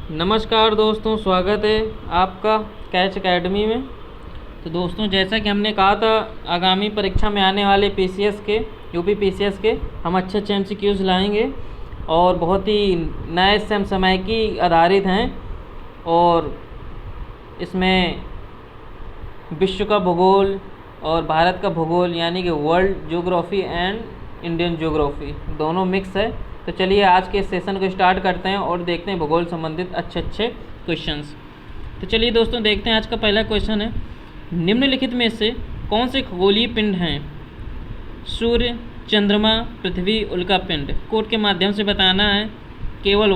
नमस्कार दोस्तों, स्वागत है आपका कैच एकेडमी में। तो दोस्तों, जैसा कि हमने कहा था, आगामी परीक्षा में आने वाले पीसीएस के, यूपी पीसीएस के हम अच्छे अच्छे एमसीक्यूज़ लाएंगे और बहुत ही नए समसामयिकी आधारित हैं। और इसमें विश्व का भूगोल और भारत का भूगोल यानी कि world geography and Indian geography दोनों मिक्स है। तो चलिए आज के सेशन को स्टार्ट करते हैं और देखते हैं भूगोल संबंधित अच्छे अच्छे क्वेश्चंस। तो चलिए दोस्तों देखते हैं। आज का पहला क्वेश्चन है, निम्नलिखित में से कौन से खगोलीय पिंड हैं? सूर्य, चंद्रमा, पृथ्वी, उल्का पिंड। कोड के माध्यम से बताना है। केवल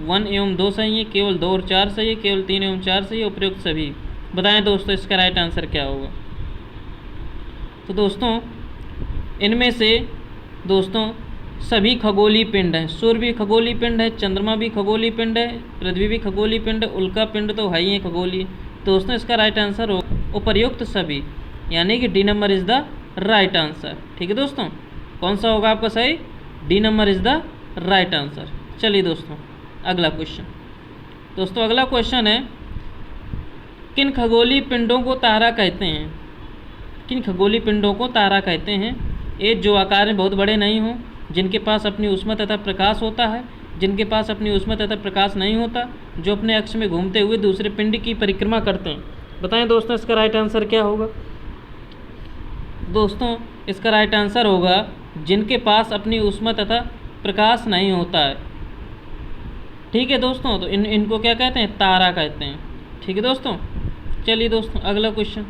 1 एवं 2 सही है, केवल 2 और 4 सही है, केवल 3 एवं 4 सही है, उपयुक्त सभी। बताएं दोस्तों इसका राइट आंसर क्या होगा। तो दोस्तों इनमें से दोस्तों सभी खगोलीय पिंड हैं। सूर्य भी खगोलीय पिंड है, चंद्रमा भी खगोलीय पिंड है, पृथ्वी भी खगोलीय पिंड है, उल्का पिंड तो है ही है खगोलीय। दोस्तों इसका राइट आंसर हो उपर्युक्त सभी, यानी कि D number is the right answer. ठीक है दोस्तों, कौन सा होगा आपका सही? D number is the right answer. चलिए दोस्तों अगला क्वेश्चन। दोस्तों अगला क्वेश्चन है, किन खगोलीय पिंडों को तारा कहते हैं? किन खगोलीय पिंडों को तारा कहते हैं? ए, जो आकार में बहुत बड़े नहीं हों, जिनके पास अपनी ऊष्मा तथा प्रकाश होता है, जिनके पास अपनी ऊष्मा तथा प्रकाश नहीं होता, जो अपने अक्ष में घूमते हुए दूसरे पिंड की परिक्रमा करते हैं। बताएं दोस्तों इसका राइट आंसर क्या होगा। दोस्तों इसका राइट आंसर होगा जिनके पास अपनी ऊष्मा तथा प्रकाश नहीं होता है। ठीक है दोस्तों, तो इनको क्या कहते हैं? तारा कहते हैं। ठीक है दोस्तों, चलिए दोस्तों अगला क्वेश्चन।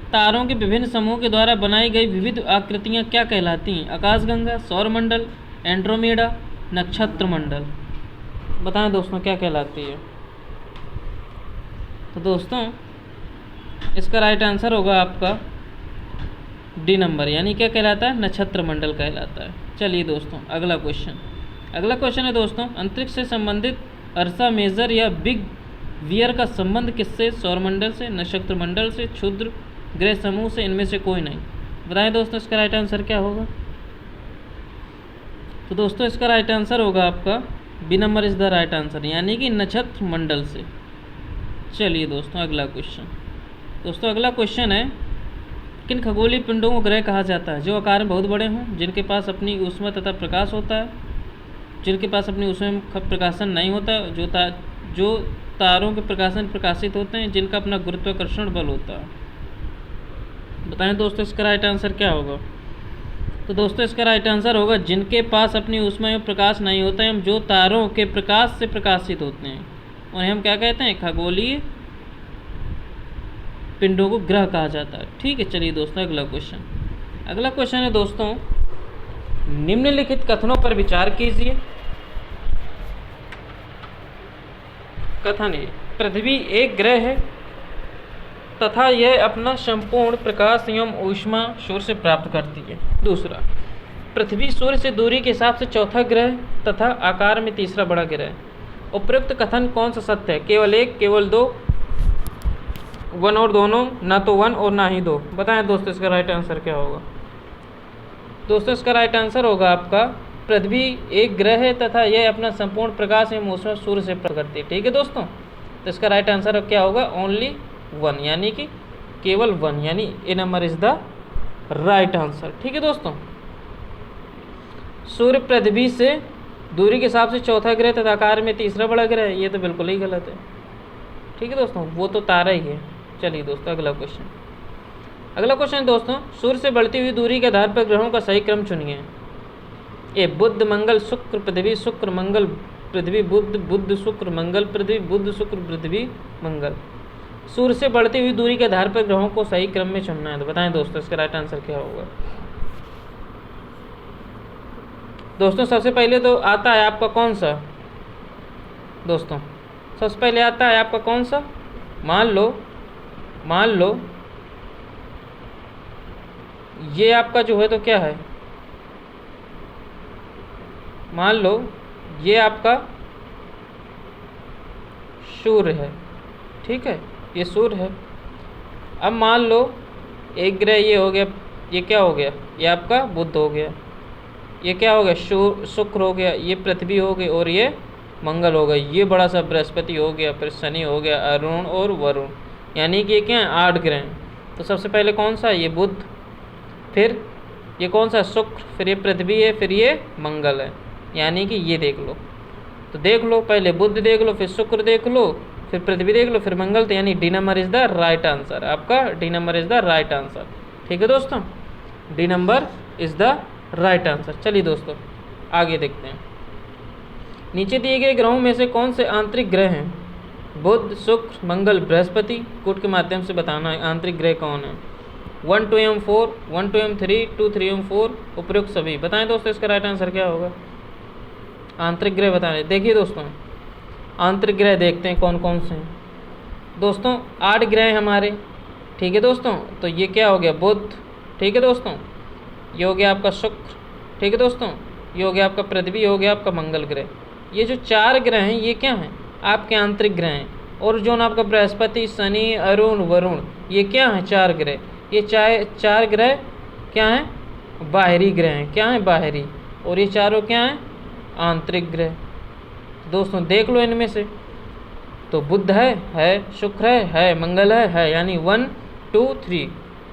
तारों के विभिन्न समूहों के द्वारा बनाई गई विविध आकृतियां क्या कहलाती हैं? आकाशगंगा, सौरमंडल, एंड्रोमेडा, नक्षत्र मंडल। बताएं दोस्तों क्या कहलाती है। तो दोस्तों इसका राइट आंसर होगा आपका डी नंबर, यानी क्या कहलाता है? नक्षत्र मंडल कहलाता है। चलिए दोस्तों अगला क्वेश्चन। अगला क्वेश्चन है दोस्तों, अंतरिक्ष से संबंधित अर्सा मेजर या बिग वियर का संबंध किससे? सौरमंडल से, नक्षत्र मंडल से, क्षुद्र ग्रह समूह से, इनमें से कोई नहीं। बताएं दोस्तों इसका राइट आंसर क्या होगा। तो दोस्तों इसका राइट आंसर होगा आपका B number is the right answer, यानी कि नक्षत्र मंडल से। चलिए दोस्तों अगला क्वेश्चन। दोस्तों अगला क्वेश्चन है, किन खगोलीय पिंडों को ग्रह कहा जाता है? जो आकार में बहुत बड़े हों, जिनके पास अपनी ऊष्मा तथा प्रकाश होता है, जिनके पास अपनी ऊष्मा में प्रकाशन नहीं होता, जो तारों के प्रकाशन प्रकाशित होते हैं, जिनका अपना गुरुत्वाकर्षण बल होता है। बताएं दोस्तों इसका राइट आंसर क्या होगा। तो दोस्तों इसका राइट आंसर होगा जिनके पास अपनी ऊष्मा में प्रकाश नहीं होता है, जो तारों के प्रकाश से प्रकाशित होते हैं, उन्हें हम क्या कहते हैं? खगोलीय पिंडों को ग्रह कहा जाता है। ठीक है, चलिए दोस्तों अगला क्वेश्चन। अगला क्वेश्चन है दोस्तों, निम्नलिखित कथनों पर विचार कीजिए। कथन ए, पृथ्वी एक ग्रह है तथा यह अपना संपूर्ण प्रकाश एवं ऊष्मा सूर्य से प्राप्त करती है। दूसरा, पृथ्वी सूर्य से दूरी के हिसाब से चौथा ग्रह तथा आकार में तीसरा बड़ा ग्रह है। उपयुक्त कथन कौन सा सत्य है? केवल एक, केवल दो, वन और दोनों, ना तो वन और ना ही दो। बताएं दोस्तों इसका राइट आंसर क्या होगा। दोस्तों इसका राइट आंसर होगा आपका पृथ्वी एक ग्रह है तथा यह अपना संपूर्ण प्रकाश एवं ऊष्मा सूर्य से प्राप्त करती है। ठीक है दोस्तों, तो इसका राइट आंसर क्या होगा? ओनली वन, यानी कि केवल वन, यानी A number is the right answer. ठीक है दोस्तों, सूर्य पृथ्वी से दूरी के हिसाब से चौथा ग्रह तथा आकार में तीसरा बड़ा ग्रह है, ये तो बिल्कुल ही गलत है। ठीक है दोस्तों, वो तो तारा ही है। चलिए दोस्तों अगला क्वेश्चन। अगला क्वेश्चन दोस्तों, सूर्य से बढ़ती हुई दूरी के आधार पर ग्रहों का सही क्रम चुनिए। ए, बुध मंगल शुक्र पृथ्वी, शुक्र मंगल पृथ्वी बुध, बुध शुक्र मंगल पृथ्वी, बुध शुक्र पृथ्वी मंगल। सूर्य से बढ़ती हुई दूरी के आधार पर ग्रहों को सही क्रम में चुनना है। तो बताएं दोस्तों इसका राइट आंसर क्या होगा। दोस्तों सबसे पहले तो आता है आपका कौन सा? दोस्तों सबसे पहले आता है आपका कौन सा? मान लो ये आपका जो है तो क्या है, मान लो ये आपका सूर्य है। ठीक है, ये सूर्य है। अब मान लो एक ग्रह ये हो गया, ये क्या हो गया? ये आपका बुध हो गया। ये क्या हो गया, शुक्र हो गया, ये पृथ्वी हो गई और ये मंगल हो गया, ये बड़ा सा बृहस्पति हो गया, फिर शनि हो गया, अरुण और वरुण, यानी कि ये क्या है 8 ग्रह हैं। तो सबसे पहले कौन सा है, ये बुध, फिर ये कौन सा शुक्र, फिर ये पृथ्वी है, फिर ये मंगल है, यानी कि ये देख लो। तो देख लो, पहले बुध देख लो, फिर शुक्र देख लो, फिर पृथ्वी देख लो, फिर मंगल। तो यानी D number is the right answer, आपका D number is the right answer. ठीक है दोस्तों, D number is the right answer. चलिए दोस्तों आगे देखते हैं। नीचे दिए गए ग्रहों में से कौन से आंतरिक ग्रह हैं? बुध, शुक्र, मंगल, बृहस्पति। कोड के माध्यम से बताना है आंतरिक ग्रह कौन है। 1 2 एवं 4, 1 2 एवं 3, 2 3 एवं 4, उपयुक्त सभी। बताएं दोस्तों इसका राइट आंसर क्या होगा? आंतरिक ग्रह बताने। देखिए दोस्तों, आंतरिक ग्रह देखते हैं कौन कौन से हैं। दोस्तों 8 ग्रह हैं हमारे, ठीक है दोस्तों। तो ये क्या हो गया, बुध, ठीक है दोस्तों, ये हो गया आपका शुक्र, ठीक है दोस्तों, ये हो गया आपका पृथ्वी, हो गया आपका मंगल ग्रह। ये जो 4 ग्रह हैं ये क्या हैं, आपके आंतरिक ग्रह हैं। और जो ना आपका बृहस्पति, शनि, अरुण, वरुण, ये क्या हैं 4 ग्रह। ये 4 ग्रह क्या हैं, बाहरी ग्रह हैं। क्या हैं, बाहरी। और ये चारों क्या हैं, आंतरिक ग्रह। दोस्तों देख लो इनमें से, तो बुध है, शुक्र है, मंगल है, यानी 1 2 3,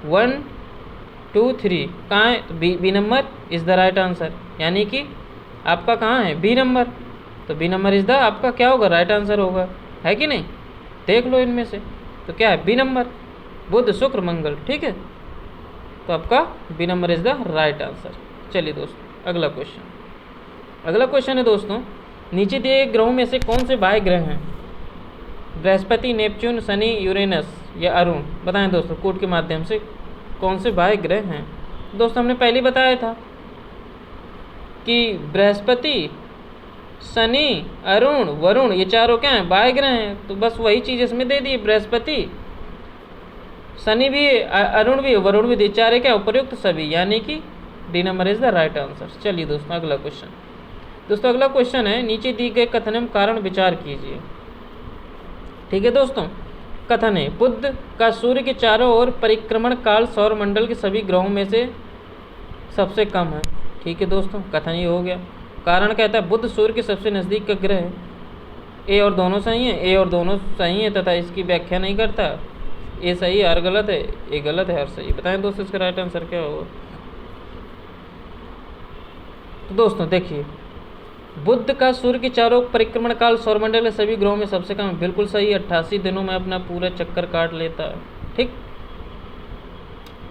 1 2 3 कहाँ है, तो B number is the right answer, यानी कि आपका कहाँ है, बी नंबर। तो बी नंबर इज़ द आपका क्या होगा, राइट आंसर होगा, है कि नहीं। देख लो इनमें से, तो क्या है, बी नंबर, बुध, शुक्र, मंगल। ठीक है, तो आपका B number is the right answer. चलिए दोस्तों अगला क्वेश्चन। अगला क्वेश्चन है दोस्तों, नीचे दिए गए ग्रहों में से कौन से बाह्य ग्रह हैं? बृहस्पति, नेपच्यून, शनि, यूरेनस या अरुण। बताएं दोस्तों कोड के माध्यम से कौन से बाह्य ग्रह हैं। दोस्तों हमने पहले ही बताया था कि बृहस्पति, शनि, अरुण, वरुण, ये चारों क्या हैं, बाह्य ग्रह हैं। तो बस वही चीज़ इसमें दे दी, बृहस्पति, शनि भी, अरुण भी, वरुण भी, चारे क्या उपयुक्त सभी, यानी कि D number is the right answer. चलिए दोस्तों अगला क्वेश्चन। दोस्तों अगला क्वेश्चन है, नीचे दी गए कथन कारण विचार कीजिए। ठीक है दोस्तों, कथन है, बुध का सूर्य के चारों ओर परिक्रमण काल सौर मंडल के सभी ग्रहों में से सबसे कम है। ठीक है दोस्तों, कथन ये हो गया। कारण कहता है बुध सूर्य के सबसे नज़दीक का ग्रह है। ए और दोनों सही हैं, ए और दोनों सही हैं तथा इसकी व्याख्या नहीं करता। ए सही है, हर गलत है, ए गलत है, हर सही। बताएं दोस्तों इसका राइट आंसर क्या होगा। तो दोस्तों देखिए, बुध का सूर्य के चारों परिक्रमण काल सौरमंडल के सभी ग्रहों में सबसे कम, बिल्कुल सही। 88 दिनों में अपना पूरा चक्कर काट लेता है।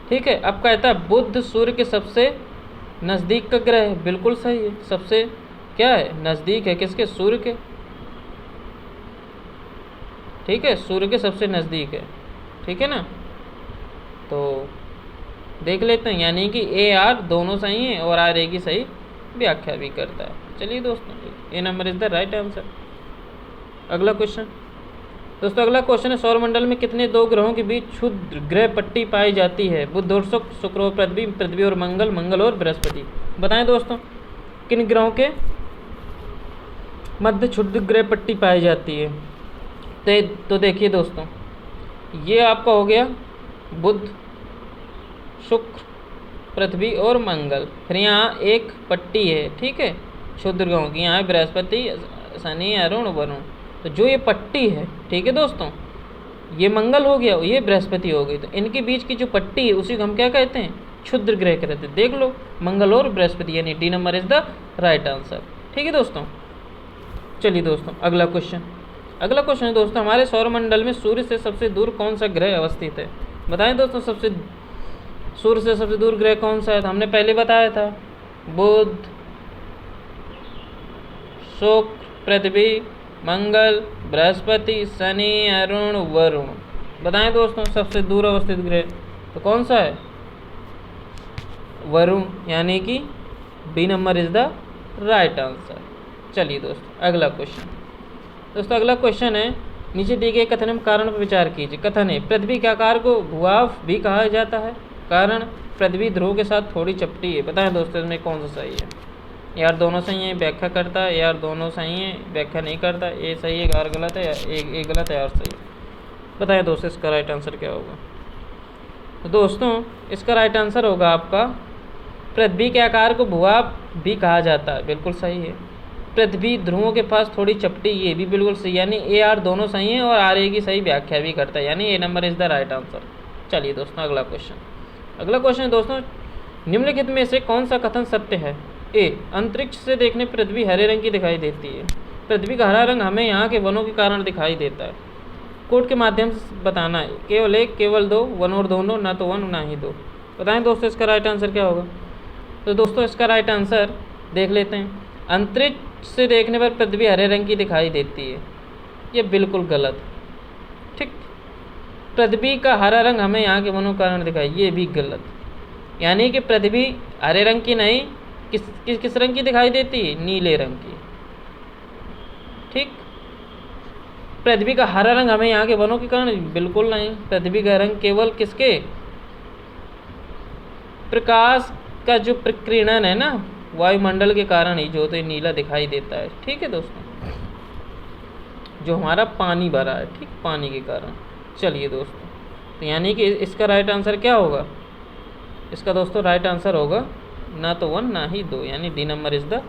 ठीक है। अब कहता है बुध सूर्य के सबसे नज़दीक का ग्रह है, बिल्कुल सही है। सबसे क्या है, नज़दीक है, किसके, सूर्य के। ठीक है, सूर्य के सबसे नज़दीक है। ठीक है ना, तो देख लेते हैं, यानी कि ए आर दोनों सही हैं और आर ए की सही व्याख्या भी करता है। चलिए दोस्तों, A number is the right answer. अगला क्वेश्चन। दोस्तों अगला क्वेश्चन है, सौरमंडल में कितने दो ग्रहों के बीच क्षुद्र ग्रह पट्टी पाई जाती है? बुध और शुक्र, शुक्र और पृथ्वी, पृथ्वी और मंगल, मंगल और बृहस्पति। बताएं दोस्तों किन ग्रहों के मध्य क्षुद्र ग्रह पट्टी पाई जाती है? तो देखिए दोस्तों, ये आपका हो गया बुध, शुक्र, पृथ्वी और मंगल। फिर यहाँ एक पट्टी है, ठीक है, क्षुद्र ग्रहों की। यहाँ है बृहस्पति, शनि, अरुण, वरुण। तो जो ये पट्टी है, ठीक है दोस्तों, ये मंगल हो गया, ये बृहस्पति हो गई। तो इनके बीच की जो पट्टी है उसी को हम क्या कहते हैं, क्षुद्र ग्रह कहते हैं। देख लो, मंगल और बृहस्पति, यानी D number is the right answer. ठीक है दोस्तों, चलिए दोस्तों अगला क्वेश्चन। अगला क्वेश्चन है दोस्तों, हमारे सौरमंडल में सूर्य से सबसे दूर कौन सा ग्रह अवस्थित है? बताएं दोस्तों, सूर्य से सबसे दूर ग्रह कौन सा है? तो हमने पहले बताया था, बुध, शुक्र, पृथ्वी, मंगल, बृहस्पति, शनि, अरुण, वरुण। बताएं दोस्तों सबसे दूर अवस्थित ग्रह तो कौन सा है? वरुण, यानी कि B number is the right answer. चलिए दोस्तों अगला क्वेश्चन। दोस्तों अगला क्वेश्चन है, नीचे दिए गए कथन कारण पर विचार कीजिए। कथन है, पृथ्वी के आकार को भूभाग भी कहा जाता है। कारण, पृथ्वी ध्रुव के साथ थोड़ी चपटी है। बताएं दोस्तों इसमें कौन सा सही है? यार दोनों सही है, व्याख्या करता है, यार दोनों सही है, व्याख्या नहीं करता। ये सही है, यार गलत है, एक गलत है, यार सही है। बताएं दोस्तों इसका राइट आंसर क्या होगा? तो दोस्तों इसका राइट आंसर होगा आपका पृथ्वी के आकार को भूभाग भी कहा जाता है, बिल्कुल सही है। पृथ्वी ध्रुवों के पास थोड़ी चपटी, ये भी बिल्कुल सही, यानी ए आर दोनों सही हैं और आर ए की सही व्याख्या भी करता है, यानी A number is the right answer. चलिए दोस्तों अगला क्वेश्चन दोस्तों, निम्नलिखित में से कौन सा कथन सत्य है? ए, अंतरिक्ष से देखने पृथ्वी हरे रंग की दिखाई देती है। पृथ्वी का हरा रंग हमें यहाँ के वनों के कारण दिखाई देता है। कोड के माध्यम से बताना है, केवल एक, केवल दो, वन और दोनों, ना तो वन ना ही दो। बताएं दोस्तों इसका राइट आंसर क्या होगा? तो दोस्तों इसका राइट आंसर देख लेते हैं। अंतरिक्ष से देखने पर पृथ्वी हरे रंग की दिखाई देती है, ये बिल्कुल गलत। ठीक, पृथ्वी का हरा रंग हमें यहाँ के वनों के कारण दिखाई, ये भी गलत। यानी कि पृथ्वी हरे रंग की नहीं, किस रंग की दिखाई देती है? नीले रंग की। ठीक, पृथ्वी का हरा रंग हमें यहाँ के वनों के कारण, बिल्कुल नहीं। पृथ्वी का रंग केवल किसके? प्रकाश का जो प्रकीर्णन है ना, वायुमंडल के कारण ही जो तो नीला दिखाई देता है। ठीक है दोस्तों, जो हमारा पानी भरा है, ठीक, पानी के कारण। चलिए दोस्तों, तो यानी कि इसका राइट आंसर क्या होगा? इसका दोस्तों राइट आंसर होगा ना तो वन ना ही दो, यानी D number is the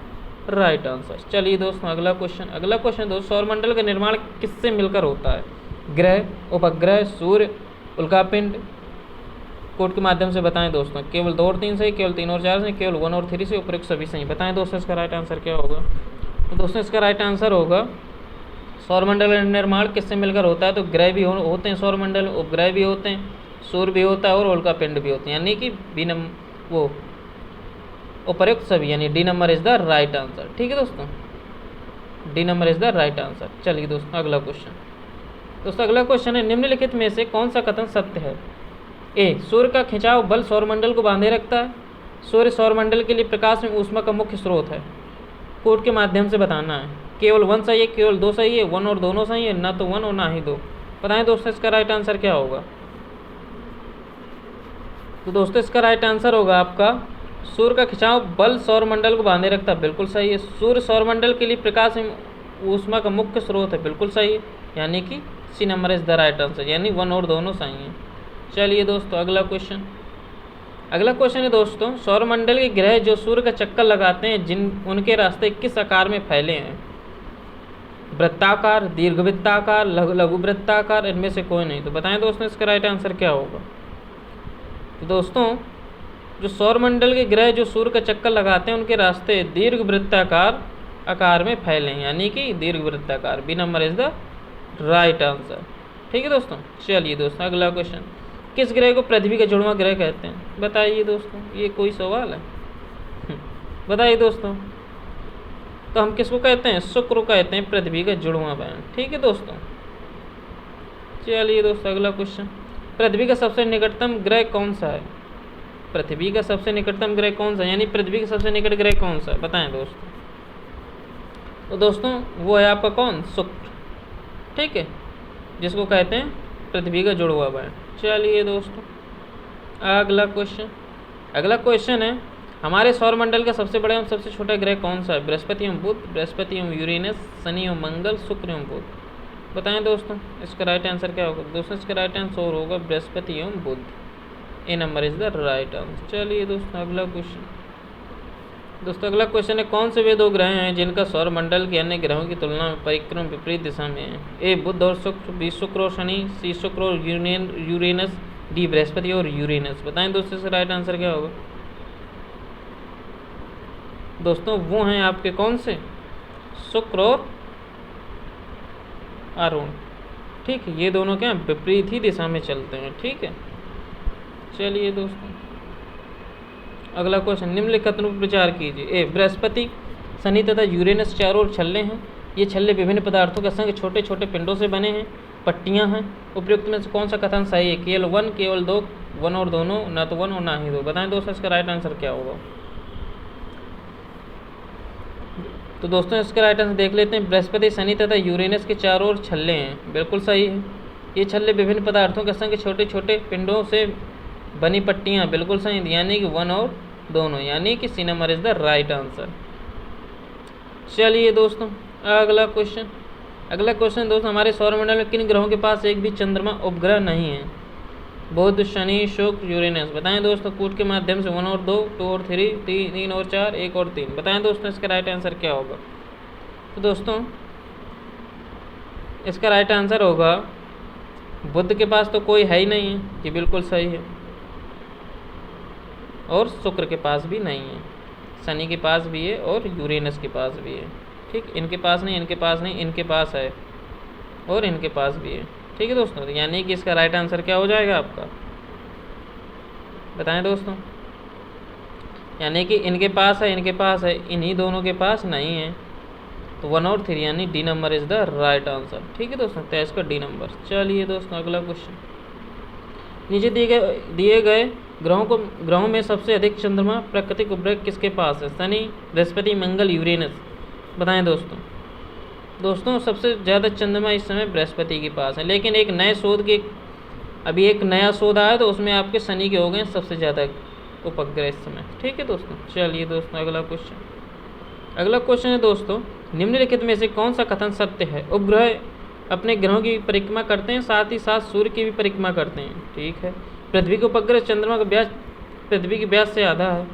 right answer. चलिए दोस्तों अगला क्वेश्चन दोस्तों, सौरमंडल का निर्माण किससे मिलकर होता है? ग्रह, उपग्रह, सूर्य, उल्कापिंड। कोड के माध्यम से बताएं दोस्तों। केवल 2 और 3 सही, केवल 3 और 4 सही, केवल 1 और 3 से, उपयुक्त सभी सही। बताएं दोस्तों इसका राइट आंसर क्या होगा? तो दोस्तों इसका राइट आंसर होगा, सौरमंडल का निर्माण किससे मिलकर होता है? तो ग्रह भी होते हैं सौरमंडल, उपग्रह भी होते हैं, सूर्य भी होता है और उल्कापिंड भी होते हैं, यानी कि उपयुक्त सभी, यानी D number is the right answer. ठीक है दोस्तों, D number is the right answer. चलिए दोस्तों अगला क्वेश्चन है, निम्नलिखित में से कौन सा कथन सत्य है? ए, सूर्य का खिंचाव बल सौरमंडल को बांधे रखता है। सूर्य सौरमंडल के लिए प्रकाश में ऊष्मा का मुख्य स्रोत है। कोड के माध्यम से बताना है, केवल 1 सही है, केवल 2 सही है, 1 और दोनों सही है, ना तो 1 और ना ही 2। बताएं दोस्तों इसका राइट आंसर क्या होगा? तो दोस्तों इसका राइट आंसर होगा आपका, सूर्य का खिंचाव बल सौरमंडल को बांधे रखता है, बिल्कुल सही है। सूर्य सौरमंडल के लिए प्रकाश में ऊष्मा का मुख्य स्रोत है, बिल्कुल सही है, यानी कि C number is the right answer, यानी 1 और दोनों सही हैं। चलिए दोस्तों अगला क्वेश्चन है दोस्तों, सौरमंडल के ग्रह जो सूर्य का चक्कर लगाते हैं, उनके रास्ते किस आकार में फैले हैं? वृत्ताकार, दीर्घवृत्ताकार, लघु वृत्ताकार, इनमें से कोई नहीं। तो बताएं दोस्तों इसका राइट आंसर क्या होगा? तो दोस्तों जो सौरमंडल के ग्रह जो सूर्य का चक्कर लगाते हैं, उनके रास्ते दीर्घवृत्ताकार आकार में फैले हैं, यानी कि दीर्घवृत्ताकार, B number is the right answer. ठीक है दोस्तों, चलिए दोस्तों अगला क्वेश्चन, किस ग्रह को पृथ्वी का जुड़वां ग्रह कहते हैं? बताइए दोस्तों, ये कोई सवाल है? बताइए दोस्तों, तो हम किसको कहते हैं? शुक्र को कहते हैं पृथ्वी का जुड़वां बहन। ठीक है दोस्तों, चलिए दोस्तों अगला क्वेश्चन, पृथ्वी का सबसे निकटतम ग्रह कौन सा है? पृथ्वी का सबसे निकटतम ग्रह कौन सा है, यानी पृथ्वी का सबसे निकट ग्रह कौन सा है? बताएं दोस्तों। तो दोस्तों वो है आपका कौन? शुक्र। ठीक है, जिसको कहते हैं पृथ्वी का जुड़वा बहन। चलिए दोस्तों अगला क्वेश्चन है, हमारे सौरमंडल का सबसे बड़ा एवं सबसे छोटा ग्रह कौन सा है? बृहस्पति एवं बुध, बृहस्पति एवं यूरेनस, शनि एवं मंगल, शुक्र एवं बुध। बताएं दोस्तों इसका राइट आंसर क्या होगा? दोस्तों इसका राइट आंसर होगा बृहस्पति एवं Budh, A number is the right answer. चलिए दोस्तों अगला क्वेश्चन है, कौन से वे 2 ग्रह हैं जिनका सौरमंडल के अन्य ग्रहों की तुलना में परिक्रम विपरीत दिशा में है? ए, बुध और शुक्र, बी, शुक्र और शनि, सी, शुक्र और यूरेनस, डी, बृहस्पति और यूरेनस। बताएं दोस्तों इसका राइट आंसर क्या होगा? दोस्तों वो हैं आपके कौन से? शुक्र और अरुण। ठीक है, ये दोनों क्या विपरीत ही दिशा में चलते हैं। ठीक है, चलिए दोस्तों अगला क्वेश्चन, निम्नलिखित पर विचार कीजिए। ए, बृहस्पति, शनि तथा यूरेनस चारों ओर छल्ले हैं। ये छल्ले विभिन्न पदार्थों के संग छोटे छोटे पिंडों से बने हैं, पट्टियां हैं। उपयुक्त में से कौन सा कथन सही है? केवल 1, केवल 2, 1 और दोनों, ना तो 1 और ना ही 2। बताएं दोस्तों इसका राइट आंसर क्या होगा? तो दोस्तों इसका राइट आंसर देख लेते हैं, बृहस्पति, शनि तथा यूरेनस के चारों ओर छल्ले हैं, बिल्कुल सही है। ये छल्ले विभिन्न पदार्थों के संग छोटे छोटे पिंडों से बनी पट्टियाँ, बिल्कुल सही, यानी कि 1 और दोनों, यानी कि C number is the right answer. चलिए दोस्तों अगला क्वेश्चन दोस्तों, हमारे सौरमंडल में किन ग्रहों के पास एक भी चंद्रमा उपग्रह नहीं है? बुध, शनि, शुक्र, यूरेनस। बताएं दोस्तों कूट के माध्यम से 1 और 2, 2 और 3, 3 और 4, 1 और 3। बताएं दोस्तों इसका राइट आंसर क्या होगा। तो दोस्तों इसका राइट आंसर होगा बुध के पास तो कोई है ही नहीं है, ये बिल्कुल सही है, और शुक्र के पास भी नहीं है, शनि के पास भी है और यूरेनस के पास भी है। ठीक, इनके पास नहीं, इनके पास नहीं, इनके पास है और इनके पास भी है। ठीक है दोस्तों, यानी कि इसका राइट आंसर क्या हो जाएगा आपका, बताएं दोस्तों। यानी कि इनके पास है, इनके पास है, इन्हीं दोनों के पास नहीं है, तो 1 और 3 यानी D number is the right answer. ठीक है दोस्तों, तो इसका डी नंबर। चलिए दोस्तों अगला क्वेश्चन। नीचे दिए गए ग्रहों में सबसे अधिक चंद्रमा प्राकृतिक उपग्रह किसके पास है। शनि, बृहस्पति, मंगल, यूरेनस। बताएं दोस्तों। दोस्तों सबसे ज़्यादा चंद्रमा इस समय बृहस्पति के पास है, लेकिन एक नए शोध के अभी एक नया शोध आया तो उसमें आपके शनि के हो गए सबसे ज़्यादा उपग्रह इस समय। ठीक है दोस्तों, चलिए दोस्तों अगला क्वेश्चन है दोस्तों, निम्नलिखित में से कौन सा कथन सत्य है। उपग्रह अपने ग्रहों की परिक्रमा करते हैं, साथ ही साथ सूर्य की भी परिक्रमा करते हैं। ठीक है। पृथ्वी के उपग्रह चंद्रमा का व्यास पृथ्वी के व्यास से आधा है।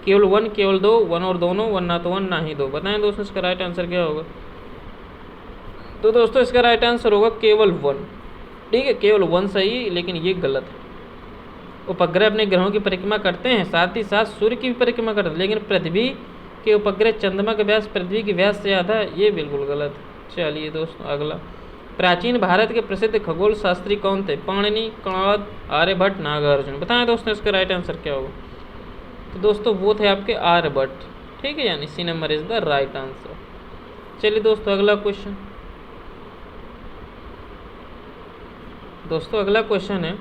केवल 1, केवल 2, 1 और दोनों, 1 ना तो 1 ना ही 2। बताएं दोस्तों इसका राइट आंसर क्या होगा। तो दोस्तों इसका राइट आंसर होगा केवल 1। ठीक है, केवल 1 सही है, लेकिन ये गलत है। उपग्रह अपने ग्रहों की परिक्रमा करते हैं, साथ ही साथ सूर्य की भी परिक्रमा करते हैं, लेकिन पृथ्वी के उपग्रह चंद्रमा का व्यास पृथ्वी के व्यास से आधा है, ये बिल्कुल गलत है। चलिए दोस्तों अगला। प्राचीन भारत के प्रसिद्ध खगोल शास्त्री कौन थे। पाणिनि, कणाद, आर्यभट्ट, नागार्जुन। बताएं दोस्तों इसका राइट आंसर क्या होगा। तो दोस्तों वो थे आपके आर्यभट्ट। ठीक है, यानी C number is the right answer. चलिए दोस्तों अगला क्वेश्चन। दोस्तों अगला क्वेश्चन है,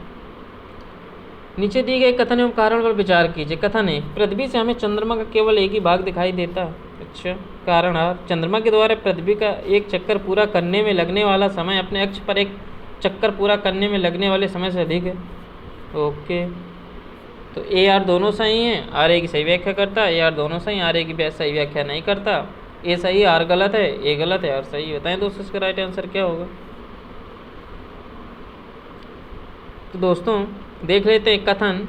नीचे दिए गए कथन एवं कारण पर विचार कीजिए। कथन है, पृथ्वी से हमें चंद्रमा का केवल एक ही भाग दिखाई देता है। अच्छा। कारण है, चंद्रमा के द्वारा पृथ्वी का एक चक्कर पूरा करने में लगने वाला समय अपने अक्ष पर एक चक्कर पूरा करने में लगने वाले समय से अधिक है। ओके, तो ए आर दोनों सही हैं, आर ए की सही व्याख्या करता है, ए आर दोनों सही, आर ए की सही व्याख्या नहीं करता। ए सही, आर गलत है, ए गलत है, आर सही। बताएं दोस्तों इसका राइट आंसर क्या होगा। तो दोस्तों देख लेते हैं कथन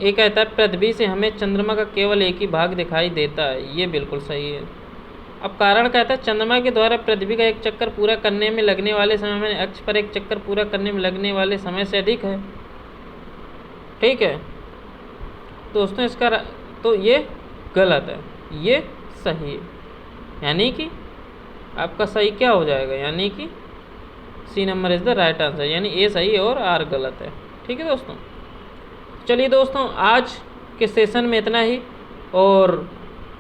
एक कहता है, पृथ्वी से हमें चंद्रमा का केवल एक ही भाग दिखाई देता है, ये बिल्कुल सही है। अब कारण कहता है, चंद्रमा के द्वारा पृथ्वी का एक चक्कर पूरा करने में लगने वाले समय में अक्ष पर एक चक्कर पूरा करने में लगने वाले समय से अधिक है। ठीक है दोस्तों, इसका तो ये गलत है, ये सही है, यानी कि आपका सही क्या हो जाएगा, यानी कि C number is the right answer, यानी ए सही और आर गलत है। ठीक है दोस्तों, चलिए दोस्तों आज के सेशन में इतना ही, और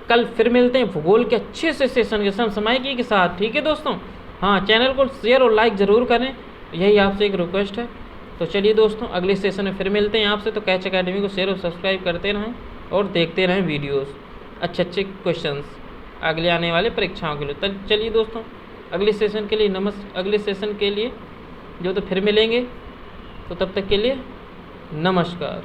कल फिर मिलते हैं भूगोल के अच्छे से सेशन के समसामयिकी के साथ। ठीक है दोस्तों, हाँ चैनल को शेयर और लाइक ज़रूर करें, यही आपसे एक रिक्वेस्ट है। तो चलिए दोस्तों अगले सेशन में फिर मिलते हैं आपसे। तो कैच अकेडमी को शेयर और सब्सक्राइब करते रहें और देखते रहें वीडियोज़, अच्छे क्वेश्चंस अगले आने वाले परीक्षाओं के लिए। चलिए दोस्तों अगले सेशन के लिए अगले सेशन के लिए जो तो फिर मिलेंगे, तो तब तक के लिए नमस्कार।